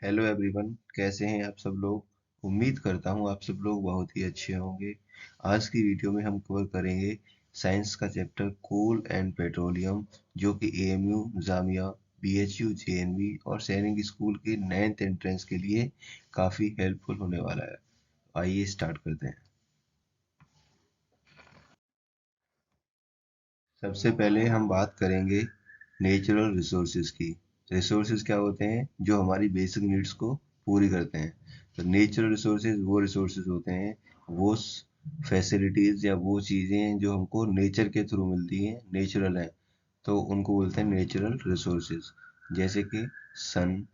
Hello everyone, कैसे हैं आप सब लोग। उम्मीद करता हूं आप सब लोग बहुत ही अच्छे होंगे। आज की वीडियो में हम कवर करेंगे साइंस का चैप्टर कोल एंड पेट्रोलियम, जो कि एएमयू, जामिया, बीएचयू, जेएनवी और सैनिक स्कूल के 9th एंट्रेंस के लिए काफ़ी हेल्पफुल होने वाला है। आइए स्टार्ट करते हैं। सबसे पहले हम बात करेंगे नेचुरल रिसोर्सेज की। रिसोर्सेज क्या होते हैं? जो हमारी बेसिक नीड्स को पूरी करते हैं। तो नेचुरल रिसोर्सेज वो रिसोर्सेज होते हैं, वो फैसिलिटीज़ या वो चीज़ें जो हमको नेचर के थ्रू मिलती हैं, नेचुरल हैं, तो उनको बोलते हैं नेचुरल रिसोर्सेज। जैसे कि sun,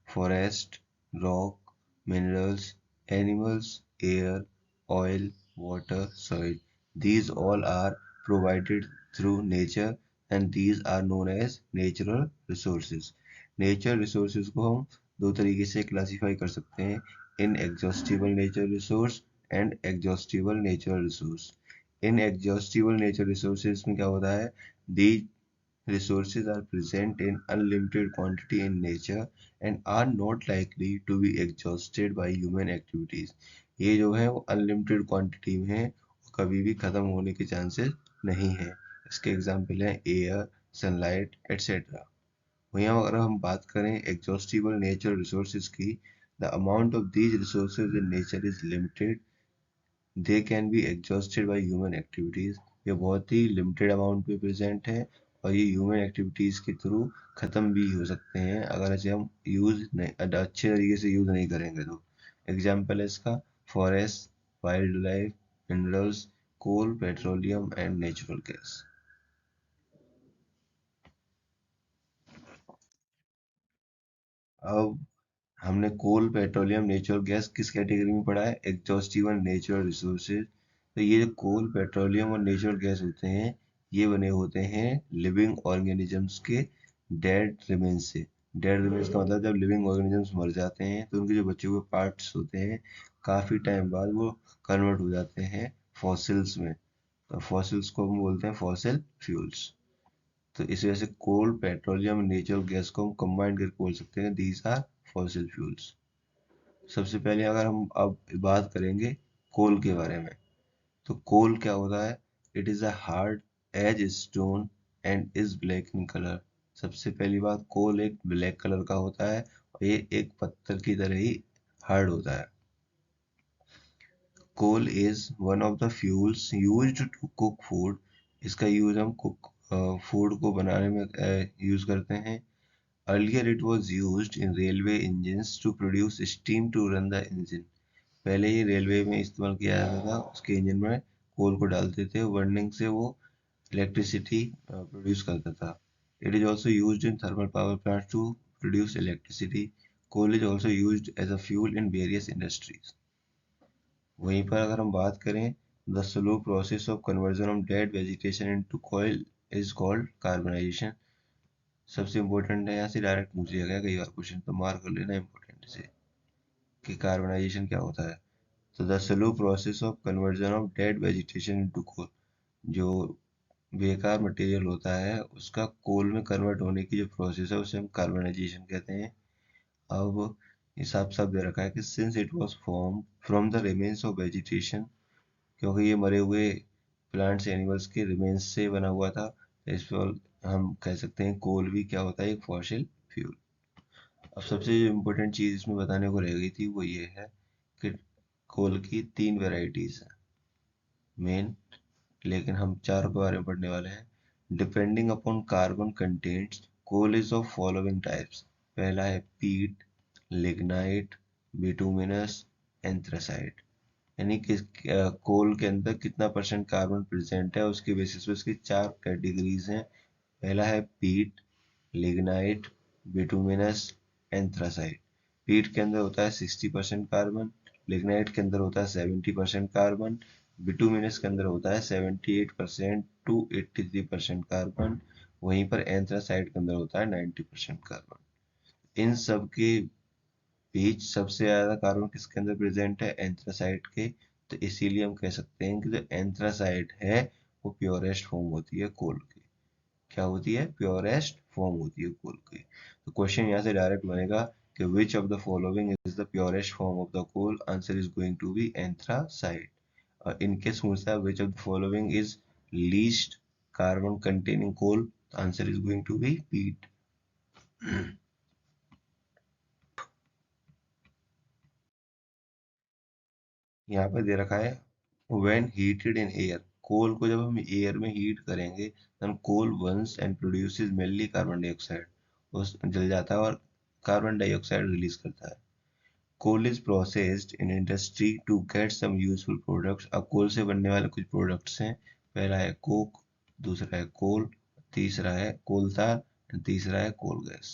forest, rock, minerals, animals, air, oil, water, soil. These all are provided through nature and these are known as natural resources. Nature resources को हम दो तरीके से क्लासीफाई कर सकते हैं: inexhaustible nature resource and exhaustible natural resource. Inexhaustible nature resources में क्या होता है? दी resources are present in unlimited quantity in nature and are not likely to be exhausted by human activities. ये जो है वो अनलिमिटेड क्वांटिटी में है, कभी भी ख़त्म होने के चांसेस नहीं है। इसके एग्जांपल हैं एयर, सनलाइट एट्सेट्रा। वहीं अगर हम बात करें एग्जॉस्टिबल नेचर रिसोर्सेज की, the amount of these resources in nature is limited, they can be exhausted by human activities. ये बहुत ही लिमिटेड अमाउंट में प्रेजेंट है और ये ह्यूमन एक्टिविटीज़ के थ्रू ख़त्म भी हो सकते हैं अगर इसे हम यूज़ नहीं, अच्छे तरीके से यूज़ नहीं करेंगे तो। एग्जाम्पल है इसका forest, wild life, minerals, coal, petroleum and natural gas. अब हमने कोल, पेट्रोलियम, नेचुरल गैस किस कैटेगरी में पढ़ा है? Exhaustive natural resources. तो ये जो कोल, पेट्रोलियम और नेचुरल गैस होते हैं, ये बने होते हैं लिविंग ऑर्गेनिजम्स के डेड रिमेन्स से। डेड रिमेन्स का मतलब जब लिविंग ऑर्गेनिजम्स मर जाते हैं तो उनके जो बचे हुए पार्ट्स होते हैं, काफ़ी टाइम बाद वो कन्वर्ट हो जाते हैं फॉसिल्स में। तो फॉसिल्स को हम बोलते हैं फॉसिल फ्यूल्स। तो इस वजह से कोल, पेट्रोलियम, नेचुरल गैस को हम कंबाइन करके बोल सकते हैं दीज आर फॉसिल फ्यूल्स। सबसे पहले अगर हम अब बात करेंगे कोल के बारे में, तो कोल क्या होता है? It is a hard as stone and is black in colour. सबसे पहली बात, कोल एक ब्लैक कलर का होता है और ये एक पत्थर की तरह ही हार्ड होता है। Coal is one of the fuels used to cook food. इसका यूज हम कुक फूड को बनाने में यूज करते हैं। Earlier it was used in railway engines to produce steam to run the engine. पहले ये रेलवे में इस्तेमाल किया जाता था, उसके इंजन में कोल को डालते थे, बर्निंग से वो इलेक्ट्रिसिटी प्रोड्यूस करता था। It is also used in thermal power plant to produce electricity. Coal is also used as a fuel in various industries. वहीं पर अगर हम बात करें, the slow process of conversion of dead vegetation into coal is called carbonization. सबसे important है, यहाँ से डायरेक्ट पूछ लिया गया कई बार क्वेश्चन, तो मार्क कर लेना इम्पोर्टेंट से कि कार्बनाइजेशन क्या होता है। तो the slow process of conversion of dead vegetation into coal, जो बेकार मटेरियल होता है उसका कोल में कन्वर्ट होने की जो प्रोसेस है उसे हम कार्बनाइजेशन कहते हैं। अब हिसाब साफ दे रखा है कि since it was form from the remains of vegetation, क्योंकि ये मरे हुए प्लांट्स एनिमल्स के रिमेन्स से बना हुआ था, तो इस पर हम कह सकते हैं कोल भी क्या होता है? एक फॉसिल फ्यूल। अब सबसे जो इम्पोर्टेंट चीज़ इसमें बताने को रह गई थी वो ये है कि कोल की 3 वेराइटीज़ हैं मेन, लेकिन हम चारों के बारे में पढ़ने वाले हैं। Depending upon carbon contents, coal is of following types. पहला है पीट, लिग्नाइट, बिटुमिनस, एंथ्रासाइट। यानी कि कोल के अंदर कितना परसेंट कार्बन प्रेजेंट है उसके बेसिस पे उसकी 4 कैटेगरीज हैं। पहला है पीट, लिग्नाइट, बिटुमिनस, एंथ्रासाइट। पीट के अंदर होता है 60% कार्बन, लिग्नाइट के अंदर होता है 70% कार्बन, बिटुमिनस के अंदर होता है 78% टू 83% कार्बन। वहीं पर एंथ्रासाइट के अंदर होता है 90% कार्बन। इन सब के बीच सबसे ज़्यादा कार्बन किसके अंदर प्रेजेंट है? एंथ्रासाइट के। तो इसीलिए हम कह सकते हैं कि जो एंथ्रासाइट है वो प्योरेस्ट फॉर्म होती है कोल की। क्या होती है? प्योरेस्ट फॉर्म होती है कोल की। तो क्वेश्चन यहाँ से डायरेक्ट बनेगा कि which of the following is the purest form of the coal? Answer is going to be anthracite. In case पूछता है which of the following is least carbon containing coal? The answer is going to be peat. यहाँ पे दे रखा है when heated in air, कोल को जब हम air में हीट करेंगे then coal burns and produces mainly carbon dioxide, उस जल जाता है और कार्बन डाइऑक्साइड रिलीज करता है. Coal is processed in industry to get some useful products. अब कोल से बनने वाले कुछ प्रोडक्ट्स हैं. पहला है कोक, दूसरा है कोल, तीसरा है कोल तार, तीसरा है कोल गैस.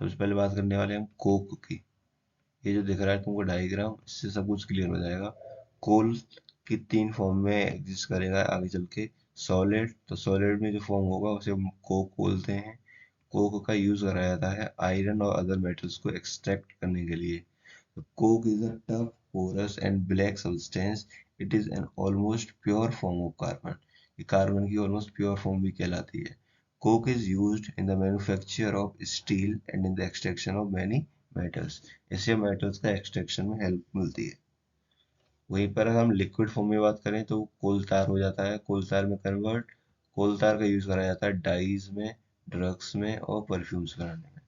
सबसे पहले बात करने वाले हम कोक की. ये जो दिख रहा है तुमको डायग्राम, इससे सब कुछ क्लियर हो जाएगा. कोल की तीन फॉर्म में एग्जिस्ट करेगा आगे चल के. सॉलिड, तो सॉलिड में जो फॉर्म होगा उसे हम कोक बोलते हैं. कोक का यूज करा जाता है आयरन और अदर मेटल्स को एक्सट्रैक्ट करने के लिए. Coke is a tough, porous and black substance. It is an almost pure form of carbon. ये कार्बन की almost pure form भी कहलाती है. Coke is used in the manufacture of steel and in the extraction of many metals. इससे metals का extraction में help मिलती है. वहीं पर अगर हम लिक्विड फॉर्म में बात करें तो कोल तार हो जाता है. कोल तार में कन्वर्ट. कोल तार का यूज करा जाता है डाइज में, ड्रग्स में और परफ्यूम्स बनाने में.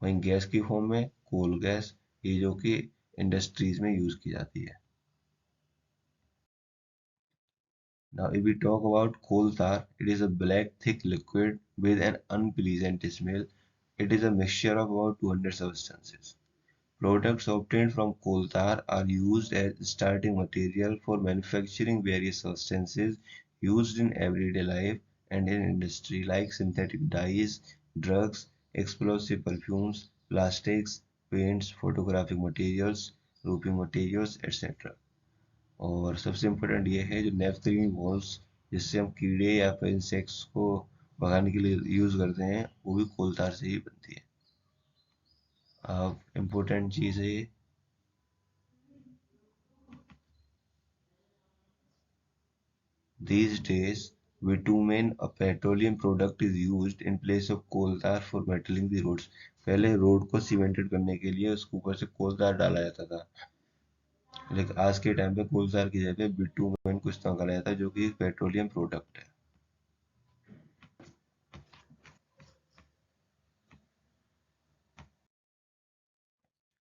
वहीं गैस की फॉर्म में कोल गैस, ये जो कि इंडस्ट्रीज में यूज की जाती है. Now if we talk about coal tar, it is a black thick liquid with an unpleasant smell. It is a mixture of about 200 substances. Products obtained from coal tar are used as starting material for manufacturing various substances used in everyday life and in industry like synthetic dyes, drugs, explosive perfumes, plastics, paints, photographic materials, roofing materials, etc. और सबसे important ये है जो naphthalene walls, जिससे हम कीड़े या फिर इंसेक्ट्स को भगाने के लिए यूज़ करते हैं, वो भी कोल तार से ही बनती है. अब इम्पोर्टेंट चीज़ है ये. These days, bitumen, a petroleum product, is used in place of coal tar for metaling the roads. पहले रोड को सीमेंटेड करने के लिए उसके ऊपर से कोल tar डाला जाता था, लेकिन आज के टाइम पे कोल tar की जगह बिटूमेन को इस्तेमाल करा जाता है जो कि एक पेट्रोलियम प्रोडक्ट है.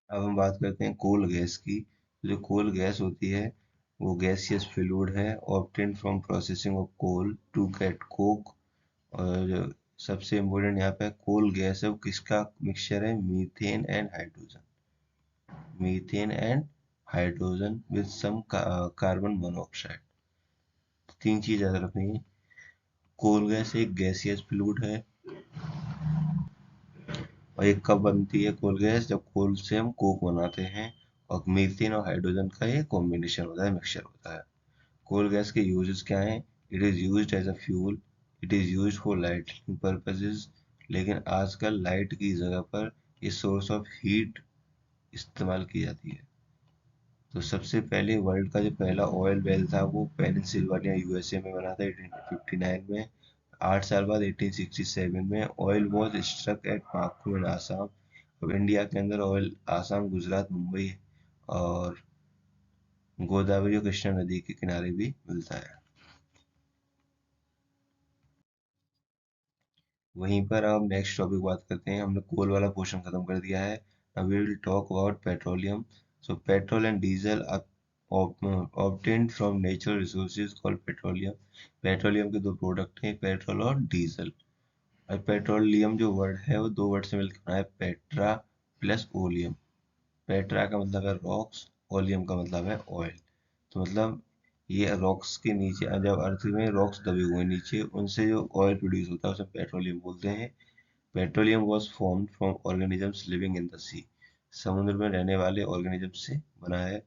अब हम बात करते हैं कोल गैस की. जो कोल गैस होती है वो गैसियस फ्लूइड है obtain from processing of coal to get coke. और सबसे इम्पोर्टेंट यहाँ पे कोल गैस है वो किसका मिक्सचर है? Methane and hydrogen. Methane and hydrogen with some carbon monoxide. तीन चीज याद रखनी है. कोल गैस एक गैसियस फ्लूइड है. और ये कब बनती है कोल गैस? जब कोल से हम कोक बनाते हैं. और मीथेन और हाइड्रोजन का ये कॉम्बिनेशन होता है, मिक्सचर होता है. कोल गैस के यूजेस क्या हैं? It is used as a fuel. It is used for lighting purposes. लेकिन आजकल लाइट की जगह पर ये सोर्स ऑफ हीट इस्तेमाल की जाती है. तो सबसे पहले वर्ल्ड का जो पहला ऑयल वेल था वो पेनिनसिल्वानिया यूएसए में बना था 1859 में. 8 साल बाद 1867 में ऑयल वॉज स्ट्रक एट पाकू इन आसाम. अब इंडिया के अंदर ऑयल आसाम, गुजरात, मुंबई और गोदावरी और कृष्णा नदी के किनारे भी मिलता है. वहीं पर हम नेक्स्ट टॉपिक बात करते हैं. हमने कोल वाला पोर्शन खत्म कर दिया है. अब we will talk about petroleum. So petrol and diesel obtained from natural resources called petroleum. Petroleum के दो प्रोडक्ट हैं, पेट्रोल और डीजल. और पेट्रोलियम जो वर्ड है वो दो वर्ड से मिलकर बना है, पेट्रा प्लस ओलियम. पेट्रा का मतलब है रॉक्स, ओलियम का मतलब है ऑयल. तो मतलब ये रॉक्स के नीचे, जब अर्थ में रॉक्स दबे हुए हैं नीचे, उनसे जो ऑयल प्रोड्यूस होता है उसे पेट्रोलियम बोलते हैं. Petroleum was formed from organisms living in the sea. समुद्र में रहने वाले ऑर्गेनिज्म से बना है.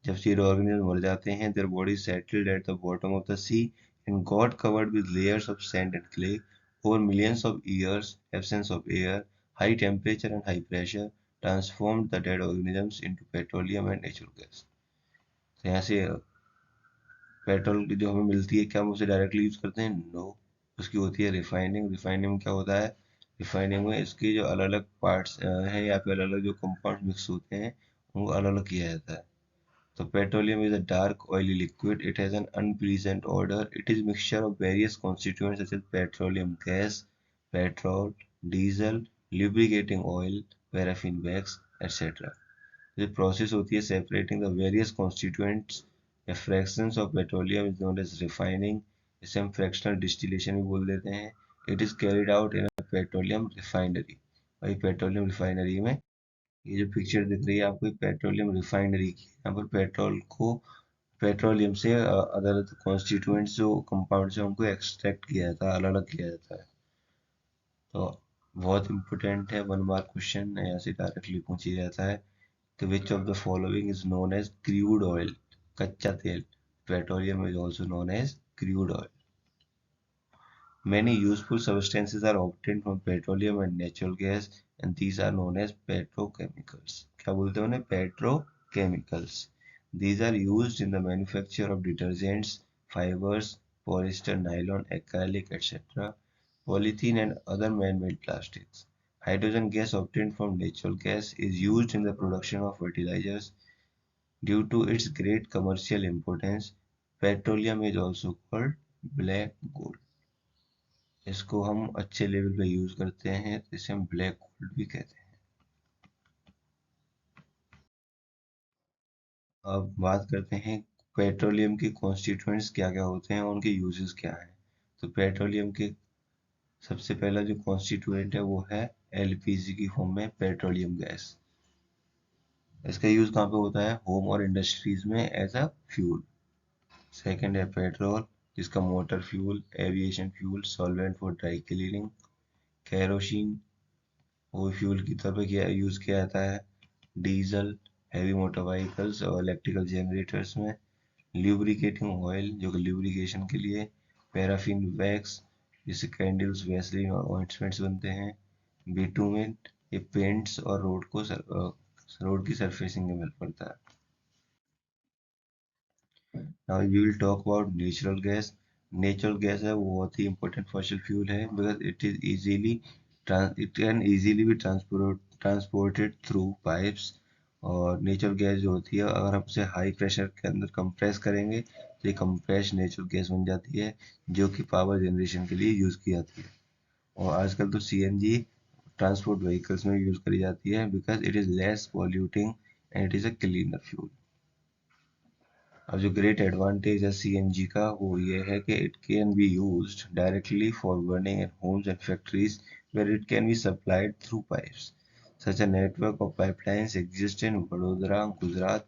जब ये ऑर्गेनिज्म मर जाते हैं, their body settled at the bottom of the sea and got covered with layers of sand and clay. Over millions of years, absence of air, high temperature and high pressure transformed the dead organisms into petroleum and natural gas. तो यहाँ से petrol की जो हमें मिलती है, क्या हम उसे डायरेक्टली यूज करते हैं? नो. उसकी होती है रिफाइनिंग. रिफाइनिंग में क्या होता है? रिफाइनिंग में इसकी जो अलग अलग पार्ट्स हैं या फिर अलग अलग जो कंपाउंड मिक्स होते हैं उनको अलग अलग किया जाता है. So petroleum is a dark oily liquid. It has an unpleasant odor. It is mixture of various constituents such as petroleum gas, petrol, diesel, lubricating oil, paraffin wax, etc. The process होती है separating the various constituents या fractions of petroleum is known as refining. इसे हम fractional distillation भी बोल देते हैं. It is carried out in a petroleum refinery. वही पेट्रोलियम रिफाइनरी में ये जो पिक्चर दिख रही है आपको पेट्रोलियम रिफाइनरी की. यहाँ पर पेट्रोल को पेट्रोलियम से अदर कॉन्स्टिट्यूएंट्स जो कंपाउंड से उनको एक्सट्रैक्ट किया जाता है, अलग अलग किया जाता है. तो बहुत इंपॉर्टेंट है, 1 मार्क क्वेश्चन यहाँ से डायरेक्टली पूछ ही जाता है. तो which of the following is known as crude oil. कच्चा तेल. Petroleum is also known as crude oil. Many useful substances are obtained from petroleum and natural gas, and these are known as petrochemicals. क्या बोलते हैं उन्हें? Petrochemicals. These are used in the manufacture of detergents, fibers, polyester, nylon, acrylic, etc., polythene, and other man-made plastics. Hydrogen gas obtained from natural gas is used in the production of fertilizers. Due to its great commercial importance, petroleum is also called black gold. इसको हम अच्छे level पे use करते हैं तो इसे हम black gold भी कहते हैं. अब बात करते हैं पेट्रोलियम के कॉन्स्टिट्यूएंट्स क्या क्या होते हैं और उनके यूजेस क्या हैं. तो पेट्रोलियम के सबसे पहला जो कॉन्स्टिट्यूएंट है वो है एलपीजी की फॉर्म में पेट्रोलियम गैस. इसका यूज कहाँ पे होता है? होम और इंडस्ट्रीज में एज अ फ्यूल. सेकेंड है पेट्रोल, जिसका motor fuel, aviation fuel, solvent for dry cleaning. Kerosene वो फ्यूल की तौर पर यूज किया जाता है. डीजल हैवी मोटर व्हीकल्स और इलेक्ट्रिकल जनरेटर्स में. ल्यूब्रिकेटिंग ऑयल जो कि ल्यूब्रिकेशन के लिए. पैराफिन वैक्स जिससे कैंडल्स, वैसलीन और ऑइंटमेंट्स बनते हैं. बिटुमेन ये पेंट्स और रोड की सरफेसिंग में हेल्प करता है. Now we will talk about natural gas. Natural gas है वो बहुत ही इंपॉर्टेंट फॉसिल फ्यूल है because it can easily be transported through pipes. और नेचुरल गैस जो होती है अगर हम उसे हाई प्रेशर के अंदर कंप्रेस करेंगे तो ये कंप्रेस नेचुरल गैस बन जाती है जो कि पावर जनरेशन के लिए यूज़ की जाती है. और आजकल तो सीएनजी ट्रांसपोर्ट व्हीकल्स में यूज़ करी जाती है because it is less polluting and it is a cleaner fuel. अब जो ग्रेट एडवांटेज है सीएनजी का वो ये है कि it can be used directly for burning in homes and factories where it can be supplied through pipes. Such a network of pipelines exists in Vadodara, Gujarat,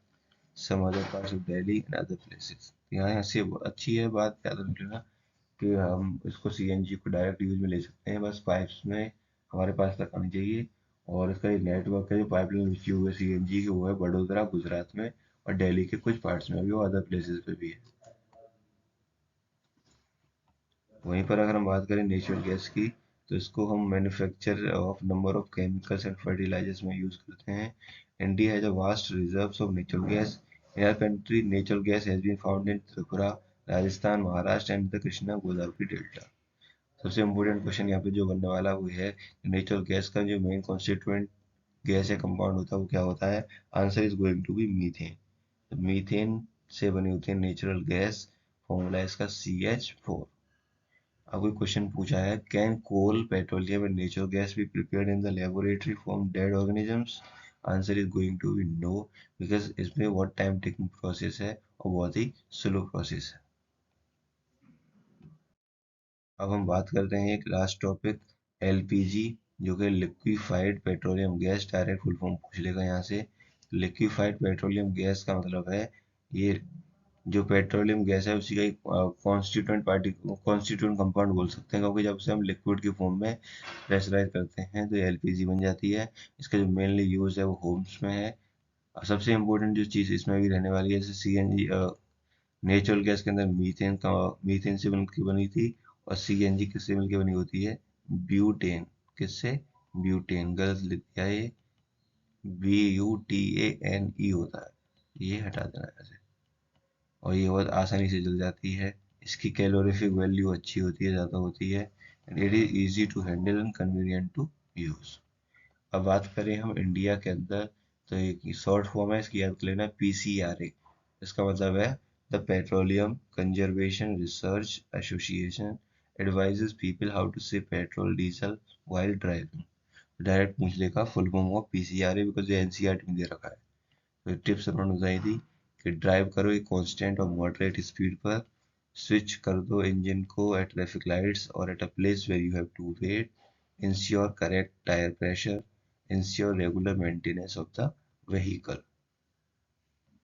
some other parts of Delhi and other places. यहाँ से अच्छी है बात, याद रखिएगा कि हम इसको सीएनजी को डायरेक्ट यूज में ले सकते हैं, बस पाइप्स में हमारे पास तक आनी चाहिए. और इसका ये नेटवर्क है जो पाइपलाइन बिछी हुई है सीएनजी की वो है बड़ोदरा गुजरात में और दिल्ली के कुछ पार्ट्स में भी और अदर प्लेसेस पे भी है. वहीं पर अगर हम बात करें नेचुरल गैस की तो इसको हम manufacture of number of chemicals and fertilisers में यूज करते हैं. India has a vast reserves of natural gas. In our country natural gas has been found in Tripura, Rajasthan, Maharashtra and the Krishna Godavari delta. सबसे इम्पोर्टेंट क्वेश्चन यहाँ पे जो बनने वाला वो है नेचुरल गैस का जो मेन कॉन्स्टिट्यूएंट गैस या कंपाउंड होता है वो क्या होता है. Answer is going to be methane. Methane से बनी होती है नेचुरल गैस. फॉर्मूला इसका CH4. अब कोई क्वेश्चन पूछा है can coal, petroleum and natural gas be prepared in the laboratory from dead organisms. Answer is going to be no because इसमें बहुत टाइम टेकिंग प्रोसेस है और बहुत ही स्लो प्रोसेस है. अब हम बात करते हैं एक लास्ट टॉपिक एलपीजी जो कि liquefied petroleum gas. Direct full form पूछ लेगा यहाँ से. लिक्विफाइड पेट्रोलियम गैस का मतलब है ये जो पेट्रोलियम गैस है उसी का एक कॉन्स्टिट्यूएंट कंपाउंड बोल सकते हैं क्योंकि जब उसे हम लिक्विड की फॉर्म में प्रेशराइज करते हैं तो एलपीजी बन जाती है. इसका जो मेनली यूज है वो होम्स में है. और सबसे इम्पोर्टेंट जो चीज़ इसमें भी रहने वाली है जैसे सीएनजी नेचुरल गैस के अंदर मीथेन से मिलकर बनी थी और सीएनजी किससे मिलकर बनी होती है? ब्यूटेन. किससे? ब्यूटेन. गलत लिख दिया ये, BUTANE होता है, ये हटा देना ऐसे. और ये बहुत आसानी से जल जाती है. इसकी कैलोरीफिक वैल्यू अच्छी होती है, ज़्यादा होती है. and it is easy to handle and convenient to use. अब बात करें हम इंडिया के अंदर, तो एक शॉर्ट फॉर्म है इसकी, याद कर लेना, PCRA। इसका मतलब है the petroleum conservation research association advises people how to save petrol diesel while driving. Direct पूछ लेगा full form of PCRA, because ये NCERT में दे रखा है। तो टिप्स उन्होंने बताई थी कि ड्राइव करो एक कांस्टेंट और मॉडरेट स्पीड पर, स्विच कर दो इंजन को एट ट्रैफिक लाइट्स और at a place where you have to wait, ensure correct tyre pressure, ensure regular maintenance of the vehicle.